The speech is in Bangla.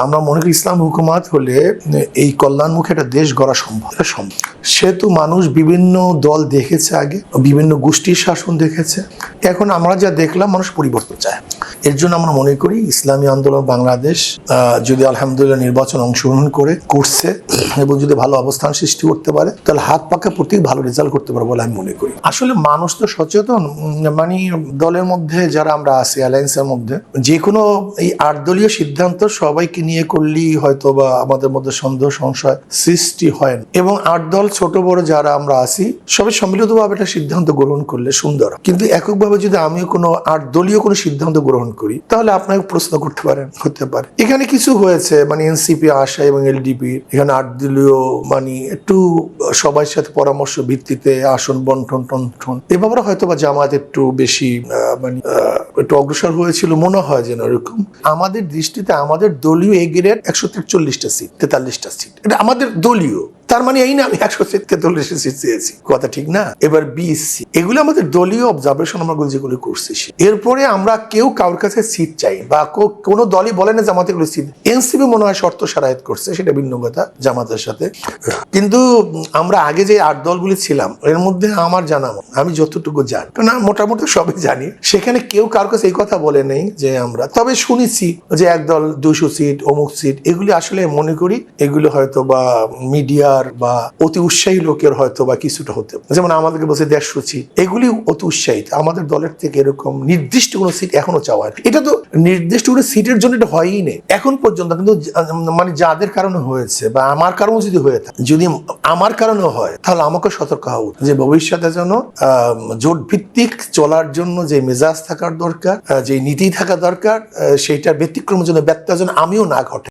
আমরা মনে করি ইসলাম হুকুমাত হলে এই কল্যাণমুখী একটা দেশ গড়া সম্ভব। সেহেতু মানুষ বিভিন্ন দল দেখেছে, আগে বিভিন্ন গোষ্ঠীর শাসন দেখেছে, এখন আমরা যা দেখলাম মানুষ পরিবর্তন চায়। এর জন্য আমরা মনে করি ইসলামী আন্দোলন বাংলাদেশ যদি আলহামদুলিল্লাহ নির্বাচন অংশগ্রহণ করছে এবং যদি ভালো অবস্থান সৃষ্টি করতে পারে, তাহলে হাত পাকা প্রতীক ভালো রেজাল্ট করতে পারে বলে আমি মনে করি। আসলে মানুষ তো সচেতন, মানে দলের মধ্যে যারা আমরা আছি অ্যালায়েন্সের মধ্যে, যে কোনো এই 8 দলীয় সিদ্ধান্ত সবাইকে নিয়ে করলেই হয়তো বা আমাদের মধ্যে সন্দেহ সংশয় সৃষ্টি হয় না, এবং 8 দল ছোট বড় যারা আমরা আছি সবাই সম্মিলিতভাবে একটা সিদ্ধান্ত গ্রহণ করলে সুন্দর। কিন্তু এককভাবে যদি আমিও কোনো 8 দলীয় কোনো সিদ্ধান্ত গ্রহণ করি, তাহলে আপনাকে প্রশ্ন করতে পারেন, হতে পারে এখানে কিছু হয়েছে, মানে এনসিপি আশা এবং এলডিপি এখানে 8 দলীয় মানে একটু সবার সাথে পরামর্শ ভিত্তিতে আসন বন্টন টন্টন এ ব্যাপারে হয়তো বা জামাত একটু বেশি মানে একটু অগ্রসর হয়েছিল মনে হয় যেন এরকম। আমাদের দৃষ্টিতে আমাদের দলীয় এ গ্রেড 143টা সিট, 43টা সিট, এটা আমাদের দলীয়। তার মানে এই না আমি 143 সিট চেয়েছি, কথা ঠিক না। এবার বিএসসি এগুলো আমাদের দলীয় অবজারভেশন আমরা যেগুলো করছি। এরপরে আমরা কেউ কারোর কাছে সিট চাই বা কোনো দলই বলে না জামাতে এগুলো সিট। এনসিপি মনে হয় শর্ত সারায়ত করছে, সেটা ভিন্ন কথা জামাতের সাথে। কিন্তু আমরা আগে যে 8 দলগুলি ছিলাম এর মধ্যে আমার জানা, আমি যতটুকু জানি না, মোটামুটি সবই জানি, সেখানে কেউ কারোর কাছে এই কথা বলে নেই যে আমরা, তবে শুনেছি যে এক দল 200 সিট অমুক সিট, এগুলি আসলে মনে করি এগুলো হয়তো বা মিডিয়া বা অতি উৎসাহী লোকের হয়তো বা কিছুটা হতে, যেমন আমাদেরকে বলছে 150 সিট, এগুলি অতি উৎসাহিত। আমাদের দলের থেকে এরকম নির্দিষ্ট কোনো সিট এখনো চাওয়া হয়, এটা তো নির্দিষ্ট কোনো সিটের জন্য এটা হয়ই নেই এখন পর্যন্ত। কিন্তু মানে যাদের কারণে হয়েছে বা আমার কারণে যদি হয়ে থাকে, যদি আমার কারণে হয়, তাহলে আমাকে সতর্ক হওয়া উচিত যে ভবিষ্যতে যেন জোট ভিত্তিক চলার জন্য যে মেজাজ থাকার দরকার, যে নীতি থাকা দরকার, সেইটার ব্যতিক্রমের জন্য ব্যত্যয় যেন আমিও না ঘটে।